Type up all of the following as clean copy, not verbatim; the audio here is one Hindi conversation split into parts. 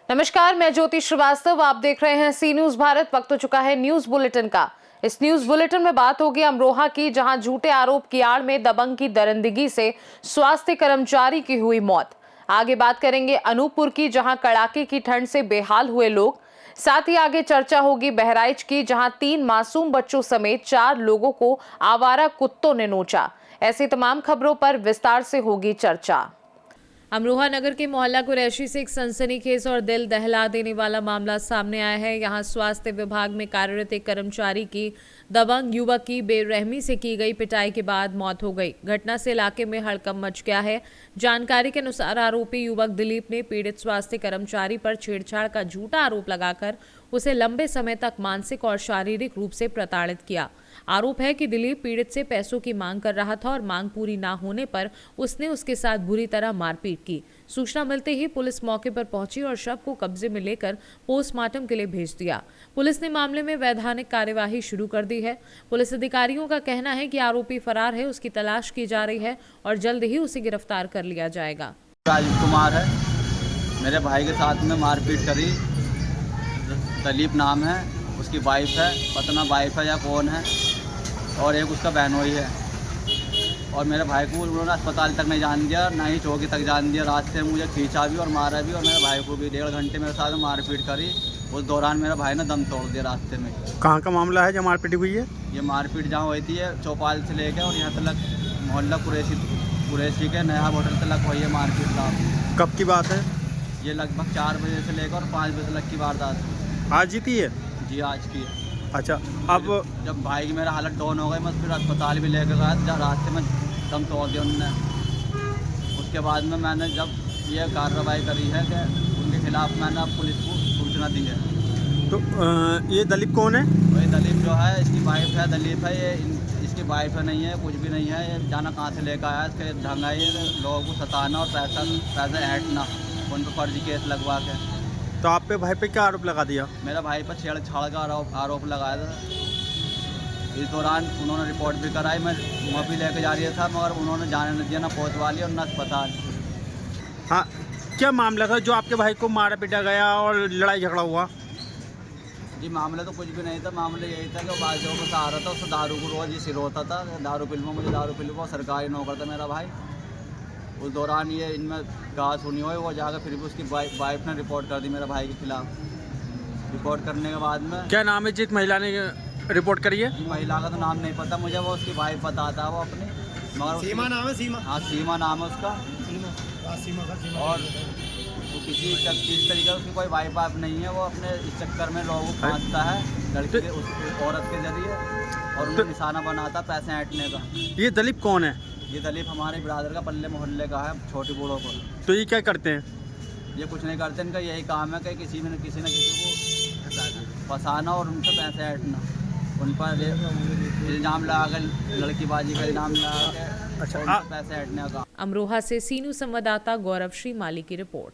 नमस्कार, मैं ज्योति श्रीवास्तव। आप देख रहे हैं सी न्यूज भारत। वक्त हो चुका है न्यूज बुलेटिन का। इस न्यूज बुलेटिन में बात होगी अमरोहा की, जहां झूठे आरोप की आड़ में दबंग की दरिंदगी से स्वास्थ्य कर्मचारी की हुई मौत। आगे बात करेंगे अनूपपुर की, जहां कड़ाके की ठंड से बेहाल हुए लोग। साथ ही आगे चर्चा होगी बहराइच की, जहां 3 मासूम बच्चों समेत 4 लोगों को आवारा कुत्तों ने नोचा। ऐसी तमाम खबरों पर विस्तार से होगी चर्चा। अमरोहा नगर के मोहल्ला कुरैशी से एक सनसनीखेज और दिल दहला देने वाला मामला सामने आया है। यहां स्वास्थ्य विभाग में कार्यरत एक कर्मचारी की दबंग युवक की बेरहमी से की गई पिटाई के बाद मौत हो गई। घटना से इलाके में हड़कंप मच गया है। जानकारी के अनुसार आरोपी युवक दिलीप ने पीड़ित स्वास्थ्य कर्मचारी पर छेड़छाड़ का झूठा आरोप लगाकर उसे लंबे समय तक मानसिक और शारीरिक रूप से प्रताड़ित किया। आरोप है कि दिलीप पीड़ित से पैसों की मांग कर रहा था और मांग पूरी ना होने पर उसने उसके साथ बुरी तरह मारपीट की। सूचना मिलते ही पुलिस मौके पर पहुंची और शव को कब्जे में लेकर पोस्टमार्टम के लिए भेज दिया। पुलिस ने मामले में वैधानिक कार्यवाही शुरू कर दी है। पुलिस अधिकारियों का कहना है कि आरोपी फरार है, उसकी तलाश की जा रही है और जल्द ही उसे गिरफ्तार कर लिया जाएगा। राजीव कुमार है, मेरे भाई के साथ में मारपीट करी। दलीप नाम है, उसकी वाइफ है, पता ना वाइफ है या कौन है, और एक उसका बहनोई है। और मेरे भाई को उन्होंने अस्पताल तक नहीं जान दिया, ना ही चौकी तक जान दिया। रात से मुझे खींचा भी और मारा भी, और मेरे भाई को भी 1.5 घंटे मेरे साथ मारपीट करी। उस दौरान मेरे भाई ने दम तोड़ दिया रास्ते में। कहाँ का मामला है जब मारपीट हुई है? ये मारपीट जहाँ हुई थी चौपाल से लेकर और यहाँ तक मोहल्ला कुरैशी के नया होटल तक हुई है मारपीट साहब। कब की बात है? ये लगभग 4 बजे से लेकर और 5 बजे तक की वारदात है। आज ही की है? जी आज की। अच्छा, अब जब भाई की मेरा हालत डाउन हो गई, मैं फिर अस्पताल भी लेकर गया, जब रास्ते में दम तोड़ दिया उन्होंने। उसके बाद में मैंने जब ये कार्रवाई करी है कि उनके खिलाफ मैंने अब पुलिस को सूचना दी है। तो ये दलीप कौन है? वही दलीप जो है, इसकी वाइफ है, दलीप है ये। इसकी वाइफ है नहीं है, कुछ भी नहीं है। ये जाना कहाँ से लेकर आया, इसके ढंग है ये लोगों को सताना और पैसा ऐंठना, उन पर फर्जी केस लगवा के। तो आप पे भाई पे क्या आरोप लगा दिया? मेरा भाई पर छेड़छाड़ का आरोप लगाया था। इस दौरान उन्होंने रिपोर्ट भी कराई, मैं भी लेके जा रही था, मगर उन्होंने जाने नहीं दिया, ना कोतवाली और ना अस्पताल। हाँ, क्या मामला था जो आपके भाई को मारा पीटा गया और लड़ाई झगड़ा हुआ? जी मामला तो कुछ भी नहीं था। मामला यही था कि वो बाजों को सहारा था, उससे दारू को रोज ही सिरोता था। दारू फिल्मों मुझे दारू फिल्मों सरकारी नौकर था मेरा भाई। उस दौरान ये इनमें गाज सुनी हुई, वो जाकर फिर भी उसकी वाइफ ने रिपोर्ट कर दी मेरे भाई के खिलाफ। रिपोर्ट करने के बाद में क्या नाम है जिस महिला ने रिपोर्ट करी है? महिला का तो नाम नहीं पता मुझे, वो उसकी वाइफ बताता है वो अपनी। मगर सीमा नाम है, सीमा। हाँ सीमा नाम है उसका। सीमा और वो किसी तरीके से उसकी कोई वाइफ आप नहीं है। वो अपने इस चक्कर में लोगों को फांसता है लड़की के, उस औरत के जरिए, और उनको निशाना बनाता पैसे ऐंठने का। ये दलीप कौन है? ये दलीप हमारे ब्रादर का पल्ले मोहल्ले का है, छोटी बूढ़ों को। तो ये क्या करते हैं? ये कुछ नहीं करते, इनका यही काम है कि किसी न किसी को फंसाना और उनसे पैसे ऐंठना। उन पर इल्ज़ाम लगाकर, लड़कीबाजी का इल्ज़ाम लगा के अच्छा, पैसे ऐंठने का। अमरोहा से सीनू संवाददाता गौरव श्री माली की रिपोर्ट।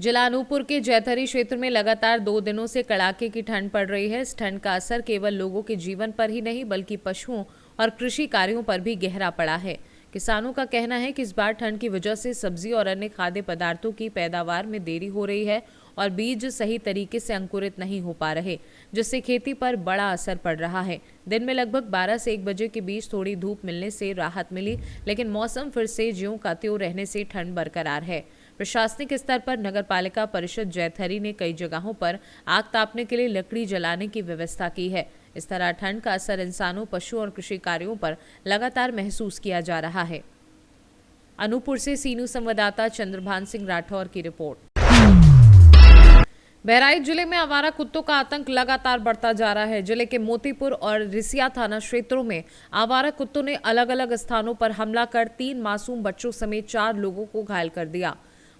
जिला अनूपपुर के जैथरी क्षेत्र में लगातार 2 दिनों से कड़ाके की ठंड पड़ रही है। इस ठंड का असर केवल लोगों के जीवन पर ही नहीं बल्कि पशुओं और कृषि कार्यों पर भी गहरा पड़ा है। किसानों का कहना है कि इस बार ठंड की वजह से सब्जी और अन्य खाद्य पदार्थों की पैदावार में देरी हो रही है और बीज सही तरीके से अंकुरित नहीं हो पा रहे, जिससे खेती पर बड़ा असर पड़ रहा है। दिन में लगभग 12 से 1 बजे के बीच थोड़ी धूप मिलने से राहत मिली, लेकिन मौसम फिर से ज्यों का त्यों रहने से ठंड बरकरार है। प्रशासनिक स्तर पर नगरपालिका परिषद जैथरी ने कई जगहों पर आग तापने के लिए लकड़ी जलाने की व्यवस्था की है। इस तरह ठंड का असर इंसानों, पशुओं और कृषि कार्यों पर लगातार महसूस किया जा रहा है। अनूपपुर से सीनू संवाददाता चंद्रभान सिंह राठौर की रिपोर्ट। बहराइच जिले में आवारा कुत्तों का आतंक लगातार बढ़ता जा रहा है। जिले के मोतीपुर और रिसिया थाना क्षेत्रों में आवारा कुत्तों ने अलग अलग स्थानों पर हमला कर 3 मासूम बच्चों समेत 4 लोगों को घायल कर दिया।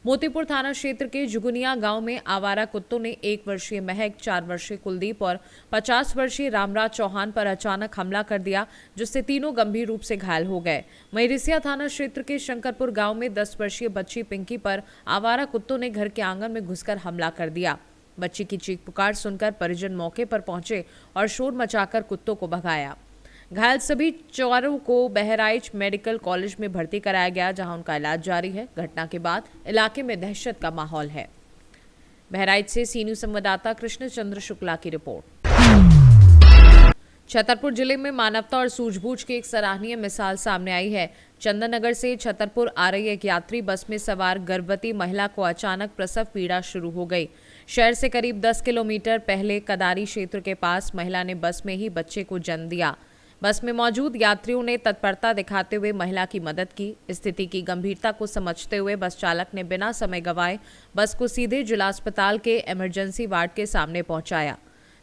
मोतीपुर थाना क्षेत्र के जुगुनिया गांव में आवारा कुत्तों ने 1 वर्षीय महक, 4 वर्षीय कुलदीप और 50 वर्षीय रामराज चौहान पर अचानक हमला कर दिया, जिससे तीनों गंभीर रूप से घायल हो गए। वहीं रिसिया थाना क्षेत्र के शंकरपुर गांव में 10 वर्षीय बच्ची पिंकी पर आवारा कुत्तों ने घर के आंगन में घुसकर हमला कर दिया। बच्ची की चीख पुकार सुनकर परिजन मौके पर पहुंचे और शोर मचाकर कुत्तों को भगाया। घायल सभी चारों को बहराइच मेडिकल कॉलेज में भर्ती कराया गया, जहां उनका इलाज जारी है। घटना के बाद इलाके में दहशत का माहौल है। बहराइच से सी न्यूज संवाददाता कृष्ण चंद्र शुक्ला की रिपोर्ट। छतरपुर जिले में मानवता और सूझबूझ की एक सराहनीय मिसाल सामने आई है। चंदननगर से छतरपुर आ रही एक यात्री बस में सवार गर्भवती महिला को अचानक प्रसव पीड़ा शुरू हो गई। शहर से करीब 10 किलोमीटर पहले कदारी क्षेत्र के पास महिला ने बस में ही बच्चे को जन्म दिया। बस में मौजूद यात्रियों ने तत्परता दिखाते हुए महिला की मदद की। स्थिति की गंभीरता को समझते हुए बस चालक ने बिना समय गंवाए बस को सीधे जिला अस्पताल के इमरजेंसी वार्ड के सामने पहुंचाया।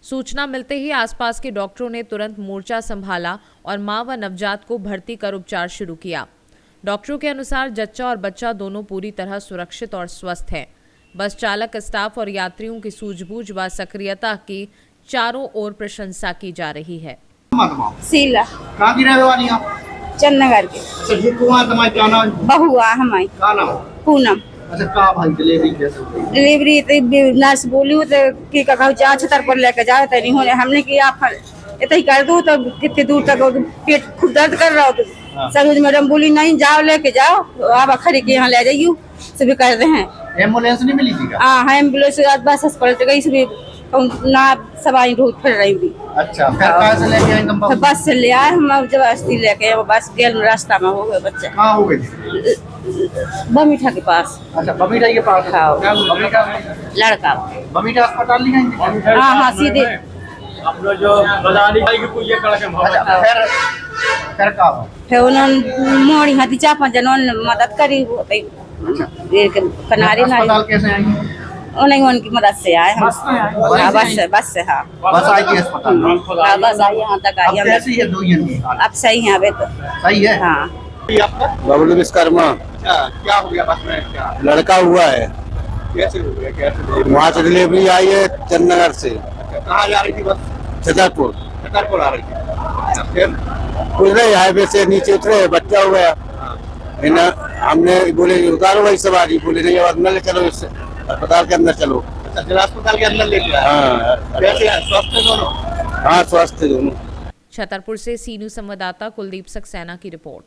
सूचना मिलते ही आसपास के डॉक्टरों ने तुरंत मोर्चा संभाला और मां व नवजात को भर्ती कर उपचार शुरू किया। डॉक्टरों के अनुसार जच्चा और बच्चा दोनों पूरी तरह सुरक्षित और स्वस्थ हैं। बस चालक, स्टाफ और यात्रियों की सूझबूझ व सक्रियता की चारों ओर प्रशंसा की जा रही है। शीला कहाँ की रहने वाली आप? चंदनगर के अच्छा, ये कुआं तुम्हारे क्या नाम? बहुआ हमारी क्या नाम? पूनम। अच्छा, कहाँ भाई डिलीवरी कैसे हुई? डिलीवरी तो नर्स बोली तो कि कहूँ जा छतर पर लेके जाओ, तो नहीं होने हमने कि आप इतना ही कर दो। तो कितनी दूर तक पेट खूब दर्द कर रहा हो, तो सरोज मैडम बोली नहीं जाओ लेके जाओ, आप खड़ी के यहाँ ले जाइयो। सभी कर रहे हैं। एम्बुलेंस नहीं मिली थी क्या? हाँ एम्बुलेंस बस पलट गई, सभी ना सवारी रोड फिर रही थी। अच्छा, फिर कहाँ से लेके आए तुम? फिर बस से ले आए हम, जबरदस्ती लेके बस गेल रास्ता में हो गए बच्चे। कहाँ हो गए थे? बमीठा के पास। अच्छा, बमीठा के पास। हाँ। क्या बमीठा? लड़का। बमीठा अस्पताल नहीं गए? हाँ हाँ सीधे। अपना जो अच्छा, फिर कहाँ हुआ? फिर उन्होंने मोड़ी हाथी चापा जनों मदद करी। कनारी ना अस्पताल कैसे आई? उन्हें उनकी मदद से आए हम। हाँ, बस से हाँ बस आई थी अस्पताल में? हाँ, बस आई यहाँ तक आई अब कैसी है दो जन? अब सही है अभी तो। सही है? हाँ। आपका बबलू विश्वकर्मा। अच्छा, क्या हो गया बस में? क्या लड़का हुआ है, कैसे हो गया? कैसे? वहाँ से डिलीवरी आई है चंदनगर से कहाँ जा रही थी बस? छतरपुर। छतरपुर आ रही थी। फिर कुछ नहीं, हाईवे से नीचे उतरे, बच्चा हो गया। हमने बोले उतारो भाई सवारी, बोले नहीं अब अंदर ले चलो, इससे अस्पताल के अंदर चलो। अच्छा, जिला अस्पताल के अंदर लेके आए? हाँ कैसे हैं? स्वस्थ है दोनों? हाँ स्वस्थ है दोनों। छतरपुर से सी न्यूज संवाददाता कुलदीप सक्सेना की रिपोर्ट।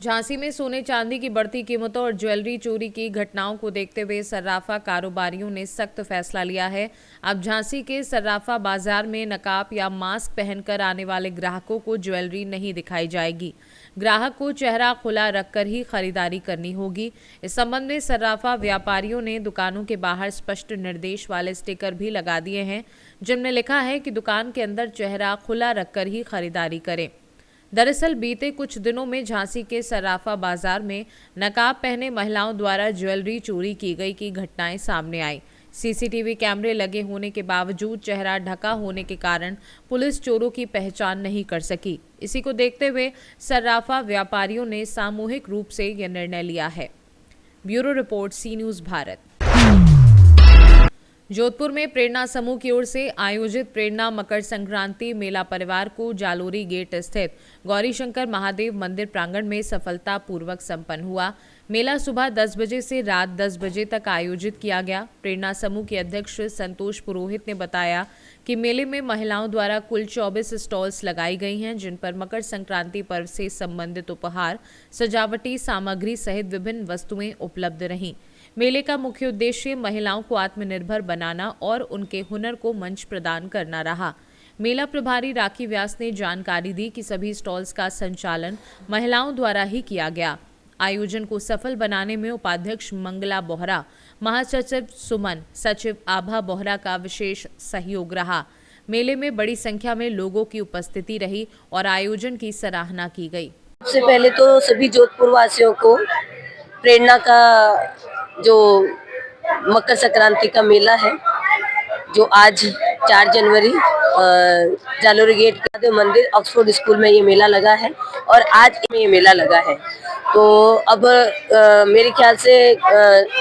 झांसी में सोने चांदी की बढ़ती कीमतों और ज्वेलरी चोरी की घटनाओं को देखते हुए सर्राफा कारोबारियों ने सख्त फैसला लिया है। अब झांसी के सर्राफा बाजार में नकाब या मास्क पहनकर आने वाले ग्राहकों को ज्वेलरी नहीं दिखाई जाएगी। ग्राहक को चेहरा खुला रखकर ही खरीदारी करनी होगी। इस संबंध में सर्राफा व्यापारियों ने दुकानों के बाहर स्पष्ट निर्देश वाले स्टिकर भी लगा दिए हैं, जिनमें लिखा है कि दुकान के अंदर चेहरा खुला रखकर ही खरीदारी करें। दरअसल बीते कुछ दिनों में झांसी के सर्राफा बाजार में नकाब पहने महिलाओं द्वारा ज्वेलरी चोरी की गई की घटनाएं सामने आई। सीसीटीवी कैमरे लगे होने के बावजूद चेहरा ढका होने के कारण पुलिस चोरों की पहचान नहीं कर सकी। इसी को देखते हुए सर्राफा व्यापारियों ने सामूहिक रूप से यह निर्णय लिया है। ब्यूरो रिपोर्ट, सी न्यूज भारत। जोधपुर में प्रेरणा समूह की ओर से आयोजित प्रेरणा मकर संक्रांति मेला परिवार को जालोरी गेट स्थित गौरीशंकर महादेव मंदिर प्रांगण में सफलतापूर्वक संपन्न हुआ। मेला सुबह 10 बजे से रात 10 बजे तक आयोजित किया गया। प्रेरणा समूह के अध्यक्ष संतोष पुरोहित ने बताया कि मेले में महिलाओं द्वारा कुल 24 स्टॉल्स लगाई गई हैं, जिन पर मकर संक्रांति पर्व से संबंधित उपहार, सजावटी सामग्री सहित विभिन्न वस्तुएं उपलब्ध रहीं। मेले का मुख्य उद्देश्य महिलाओं को आत्मनिर्भर बनाना और उनके हुनर को मंच प्रदान करना रहा। मेला प्रभारी राखी व्यास ने जानकारी दी कि सभी स्टॉल्स का संचालन महिलाओं द्वारा ही किया गया। आयोजन को सफल बनाने में उपाध्यक्ष मंगला बोहरा, महासचिव सुमन, सचिव आभा बोहरा का विशेष सहयोग रहा। मेले में बड़ी संख्या में लोगों की उपस्थिति रही और आयोजन की सराहना की गई। सबसे पहले तो सभी जोधपुर वासियों को प्रेरणा का जो मकर संक्रांति का मेला है, जो आज 4 जनवरी जालोरी गेट के मंदिर ऑक्सफोर्ड स्कूल में ये मेला लगा है और आज में ये मेला लगा है। तो अब मेरे ख्याल से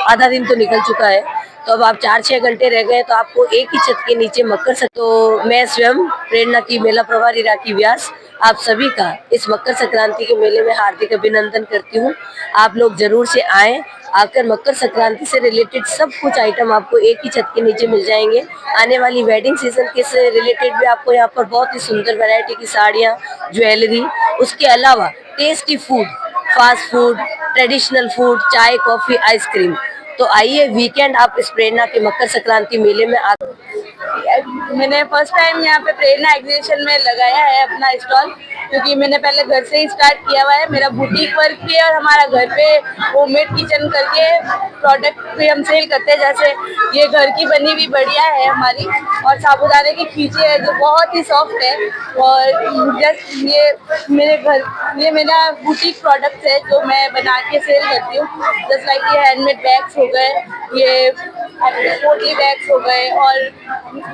आधा दिन तो निकल चुका है, तो तो अब आप 4-6 घंटे रह गए तो आपको एक ही छत के नीचे मकर संक्रांति। तो मैं स्वयं प्रेरणा की मेला प्रभारी राखी व्यास आप सभी का इस मकर संक्रांति के मेले में हार्दिक अभिनंदन करती हूँ। आप लोग जरूर से आएं, आकर मकर संक्रांति से रिलेटेड सब कुछ आइटम आपको एक ही छत के नीचे मिल जाएंगे। आने वाली वेडिंग सीजन के से रिलेटेड भी आपको यहाँ पर बहुत ही सुंदर वैरायटी की साड़ियाँ, ज्वेलरी, उसके अलावा tasty food, fast food, traditional food, चाय, कॉफी, आइसक्रीम। तो आइए वीकेंड आप इस प्रेरणा के मकर संक्रांति मेले में आ। मैंने फर्स्ट टाइम यहाँ पे प्रेरणा एग्जीबिशन में लगाया है अपना स्टॉल, क्योंकि मैंने पहले घर से ही स्टार्ट किया हुआ है। मेरा बुटीक वर्क भी है और हमारा घर पे होममेड किचन करके प्रोडक्ट भी हम सेल करते हैं। जैसे ये घर की बनी हुई बढ़िया है हमारी, और साबूदाने की खींची है जो बहुत ही सॉफ्ट है। और जस्ट ये मेरा बुटीक प्रोडक्ट है जो मैं बना के सेल करती हूँ। जस्ट लाइक ये हैंडमेड बैग्स हो गए, ये पोटली बैग्स हो गए, और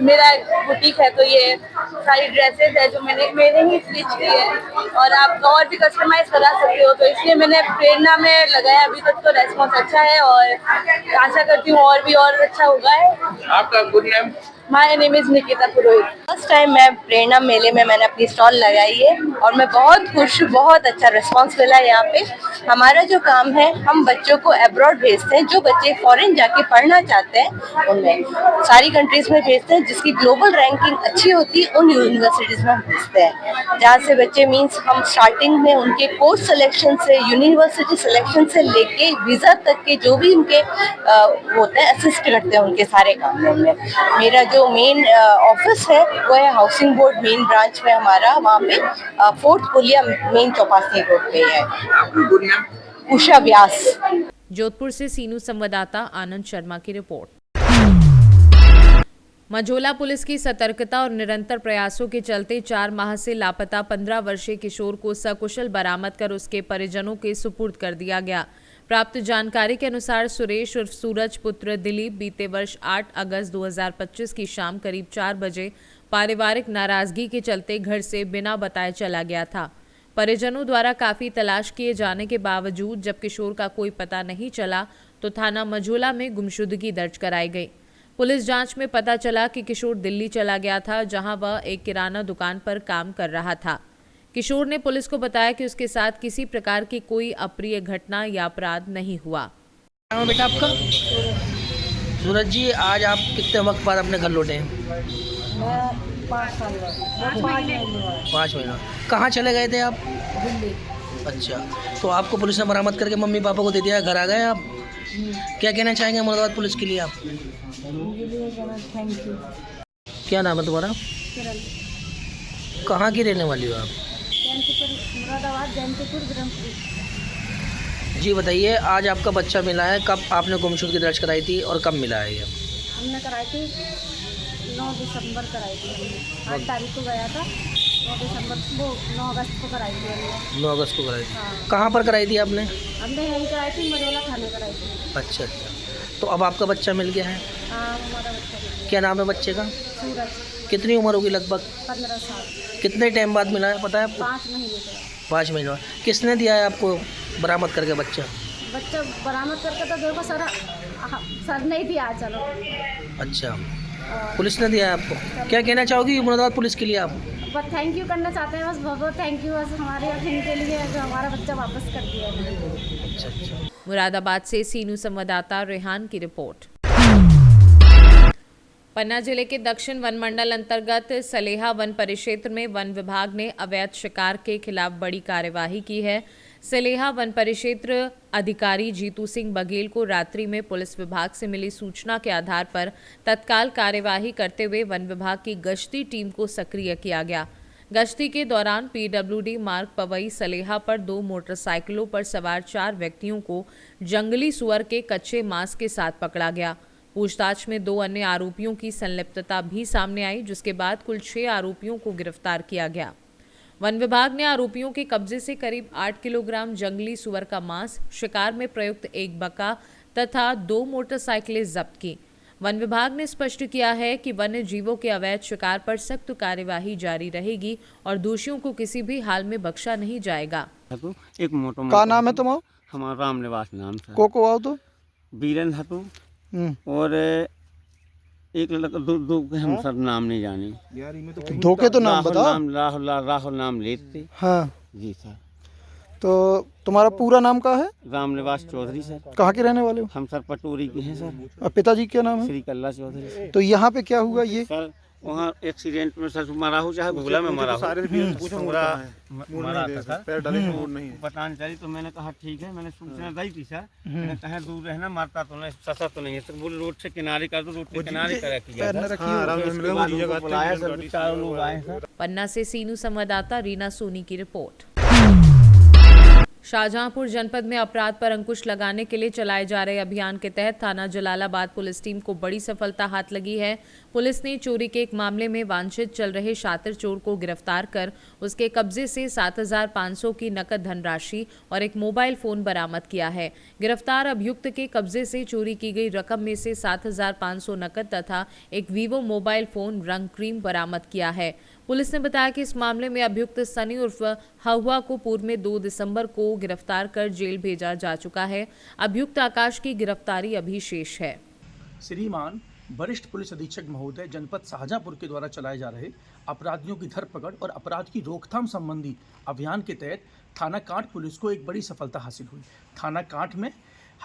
मेरा बुटीक है तो ये सारी ड्रेसेस है जो मैंने ही स्टिच की है, और आप और भी कस्टमाइज करा सकते हो। तो इसलिए मैंने प्रेरणा में लगाया। अभी तक तो रेस्पॉन्स अच्छा है और आशा करती हूँ और भी और अच्छा होगा है। आपका good name? My name is Nikita Purohit. First time मैं प्रेरणा मेले में मैंने अपनी स्टॉल लगाई है और मैं बहुत खुश हूँ। बहुत अच्छा रिस्पांस मिला है यहाँ पे। हमारा जो काम है, हम बच्चों को अब्रॉड भेजते हैं। जो बच्चे फॉरेन जाके पढ़ना चाहते हैं उनमें सारी कंट्रीज में भेजते हैं, जिसकी ग्लोबल रैंकिंग अच्छी होती है उन यूनिवर्सिटीज में हम भेजते हैं। जहाँ से बच्चे मीन्स हम स्टार्टिंग में उनके कोर्स सिलेक्शन से, यूनिवर्सिटी सिलेक्शन से लेके वीज़ा तक के जो भी उनके होते हैं असिस्ट करते हैं उनके सारे कामों में। मेरा जो मेन ऑफिस है वो है हाउसिंग बोर्ड मेन ब्रांच में हमारा, वहाँ पे 4th पुलिया मेन चौपासी रोड पे है। आपका गुड नेम? उषा व्यास। जोधपुर से सीनू संवाददाता आनंद शर्मा की रिपोर्ट। मझोला पुलिस की सतर्कता और निरंतर प्रयासों के चलते 4 माह से लापता 15 वर्षीय किशोर को सकुशल बरामद कर उसके परिजनों के सुपुर्द कर दिया गया। प्राप्त जानकारी के अनुसार सुरेश उर्फ सूरज पुत्र दिलीप बीते वर्ष 8 अगस्त 2025 की शाम करीब 4 बजे पारिवारिक नाराजगी के चलते घर से बिना बताए चला गया था। परिजनों द्वारा काफी तलाश किए जाने के बावजूद जब किशोर का कोई पता नहीं चला तो थाना मझोला में गुमशुदगी दर्ज कराई गई। पुलिस जांच में पता चला कि किशोर दिल्ली चला गया था, जहां वह एक किराना दुकान पर काम कर रहा था। किशोर ने पुलिस को बताया कि उसके साथ किसी प्रकार की कोई अप्रिय घटना या अपराध नहीं हुआ। बेटा आपका? सूरज जी, आज आप कितने वक्त बाद अपने घर लौटे हैं? 5 महीना। कहाँ चले गए थे आप? दिल्ली। अच्छा, तो आपको पुलिस ने बरामद करके मम्मी पापा को दे दिया, घर आ गए आप? क्या कहना चाहेंगे मुरादाबाद पुलिस के लिए आप? Thank you. क्या नाम है तुम्हारा? कहाँ की रहने वाली हो आप? मुरादाबाद जयंतीपुर ग्रामपुर। जी बताइए, आज आपका बच्चा मिला है, कब आपने गुमशुदगी दर्ज कराई थी और कब मिला है ये? हमने कराई थी 9 दिसंबर कराई थी हमने। 8 तारीख को गया था, 9 दिसंबर को 9 अगस्त को कराई थी हमने। 9 अगस्त को कराई थी। हाँ। कहाँ पर कराई थी आपने? हमने यहीं कराई थी, मझोला थाने कराई थी। अच्छा अच्छा, तो अब आपका बच्चा मिल गया है? हाँ, हमारा बच्चा। क्या नाम है बच्चे का? सूरज। कितनी उम्र होगी लगभग? 15 साल। कितने टाइम बाद मिला है पता है आपको? 5 महीने का। 5 महीने बाद। किसने दिया है आपको बरामद करके बच्चा? बच्चा बरामद करके तो देखो सर नहीं दिया। चलो। अच्छा, पुलिस ने दिया है आपको। क्या कहना चाहोगी मुरादाबाद पुलिस के लिए आप? बस थैंक यू करना चाहते हैं, बस बहुत थैंक यू बस हमारे अखिन के लिए जो हमारा बच्चा वापस कर दिया है। अच्छा अच्छा। मुरादाबाद से सीनू संवाददाता रेहान की रिपोर्ट। पन्ना जिले के दक्षिण वन मंडल अंतर्गत सलेहा वन परिक्षेत्र में वन विभाग ने अवैध शिकार के खिलाफ बड़ी कार्यवाही की है। सलेहा वन परिक्षेत्र अधिकारी जीतू सिंह बघेल को रात्रि में पुलिस विभाग से मिली सूचना के आधार पर तत्काल कार्यवाही करते हुए वन विभाग की गश्ती टीम को सक्रिय किया गया। गश्ती के दौरान पीडब्ल्यूडी मार्ग पवई सलेहा पर 2 मोटरसाइकिलों पर सवार 4 व्यक्तियों को जंगली सुअर के कच्चे मांस के साथ पकड़ा गया। पूछताछ में 2 अन्य आरोपियों की संलिप्तता भी सामने आई, जिसके बाद कुल 6 आरोपियों को गिरफ्तार किया गया। वन विभाग ने आरोपियों के कब्जे से करीब 8 किलोग्राम जंगली सुअर का मांस, शिकार में प्रयुक्त 1 बका तथा 2 मोटरसाइकिलें जब्त की। वन विभाग ने स्पष्ट किया है कि वन्य जीवों के अवैध शिकार पर सख्त कार्यवाही जारी रहेगी और दोषियों को किसी भी हाल में बख्शा नहीं जाएगा। एक मोटो का नाम है तुम्हारा? हमारा राम निवास नाम था। को आओ तो बीरन हतु और एक लड़का दो के हम सब नाम नहीं जाने। धोखे तो नाम बताओ। राहुल नाम लेते। हाँ जी सर। तो तुम्हारा पूरा नाम क्या है? रामनिवास चौधरी सर। कहाँ के रहने वाले हो? हम सर पटोरी के हैं सर। और पिताजी क्या नाम है? श्री कल्ला चौधरी। तो यहाँ पे क्या हुआ ये? सर वहाँ एक्सीडेंट में सर मरा हो, चाहे भूला में मरा हो, मरा था सर। पैर डाले नहीं पता नहीं चली। तो मैंने कहा ठीक है, मैंने सूचना दी थी सर। मैंने कहा दूर रहना, मारता तो नहीं, ससा तो नहीं है। तो बोले रोड से किनारे कर दो, रोड के किनारे करा किया। चारों लोग आए सर। पन्ना से सीनू संवाददाता रीना सोनी की रिपोर्ट। शाहजहांपुर जनपद में अपराध पर अंकुश लगाने के लिए चलाए जा रहे अभियान के तहत थाना जलालाबाद पुलिस टीम को बड़ी सफलता हाथ लगी है। पुलिस ने चोरी के एक मामले में वांछित चल रहे शातिर चोर को गिरफ्तार कर उसके कब्जे से 7,500 की नकद धनराशि और एक मोबाइल फोन बरामद किया है। गिरफ्तार अभियुक्त के कब्जे से चोरी की गई रकम में से 7,500 नकद तथा एक वीवो मोबाइल फोन रंग क्रीम बरामद किया है। पुलिस ने बताया कि इस मामले में अभियुक्त सनी उर्फ हहुआ को पूर्व में 2 दिसंबर को गिरफ्तार कर जेल भेजा जा चुका है। अभियुक्त आकाश की गिरफ्तारी अभी शेष है। श्रीमान वरिष्ठ पुलिस अधीक्षक महोदय जनपद शाहजहांपुर के द्वारा चलाए जा रहे अपराधियों की धरपकड़ और अपराध की रोकथाम संबंधी अभियान के तहत थाना कांट पुलिस को एक बड़ी सफलता हासिल हुई। थाना कांट में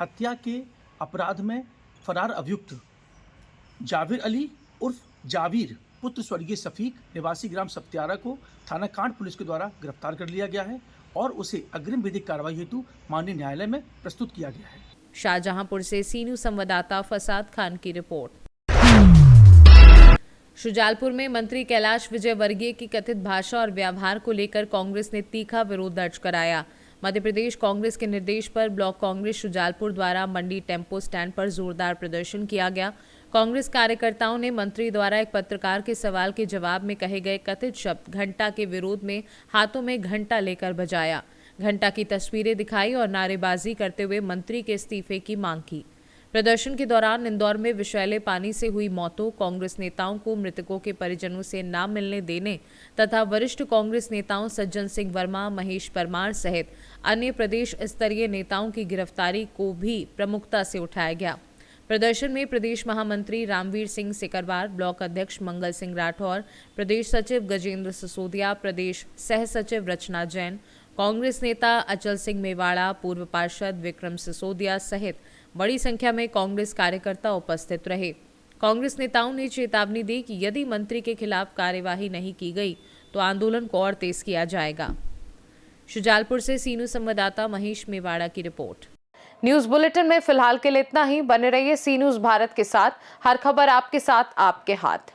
हत्या के अपराध में फरार अभियुक्त जाविर अली उर्फ जावीर पुत्र स्वर्गीय सफीक निवासी ग्राम सप्त्यारा को थाना कांट पुलिस के द्वारा गिरफ्तार कर लिया गया है और उसे अग्रिम विधिक कार्रवाई हेतु माननीय न्यायालय में प्रस्तुत किया गया है। शाहजहांपुर से सीनू संवाददाता फसाद खान की रिपोर्ट। शुजालपुर में मंत्री कैलाश विजयवर्गीय की कथित भाषा और व्यवहार को लेकर कांग्रेस ने तीखा विरोध दर्ज कराया। मध्य प्रदेश कांग्रेस के निर्देश पर ब्लॉक कांग्रेस शुजालपुर द्वारा मंडी टेम्पो स्टैंड पर जोरदार प्रदर्शन किया गया। कांग्रेस कार्यकर्ताओं ने मंत्री द्वारा एक पत्रकार के सवाल के जवाब में कहे गए कथित शब्द घंटा के विरोध में हाथों में घंटा लेकर बजाया, घंटा की तस्वीरें दिखाई और नारेबाजी करते हुए मंत्री के इस्तीफे की मांग की। प्रदर्शन के दौरान इंदौर में विषैले पानी से हुई मौतों, कांग्रेस नेताओं को मृतकों के परिजनों से न मिलने देने तथा वरिष्ठ कांग्रेस नेताओं सज्जन सिंह वर्मा, महेश परमार सहित अन्य प्रदेश स्तरीय नेताओं की गिरफ्तारी को भी प्रमुखता से उठाया गया। प्रदर्शन में प्रदेश महामंत्री रामवीर सिंह सिकरवार, ब्लॉक अध्यक्ष मंगल सिंह राठौर, प्रदेश सचिव गजेंद्र सिसोदिया, प्रदेश सह सचिव रचना जैन, कांग्रेस नेता अचल सिंह मेवाड़ा, पूर्व पार्षद विक्रम सिसोदिया सहित बड़ी संख्या में कांग्रेस कार्यकर्ता उपस्थित रहे। कांग्रेस नेताओं ने चेतावनी दी कि यदि मंत्री के खिलाफ कार्यवाही नहीं की गई तो आंदोलन को और तेज किया जाएगा। शुजालपुर से सीनू संवाददाता महेश मेवाड़ा की रिपोर्ट। न्यूज बुलेटिन में फिलहाल के लिए इतना ही। बने रहिए सी न्यूज भारत के साथ। हर खबर आपके साथ, आपके हाथ।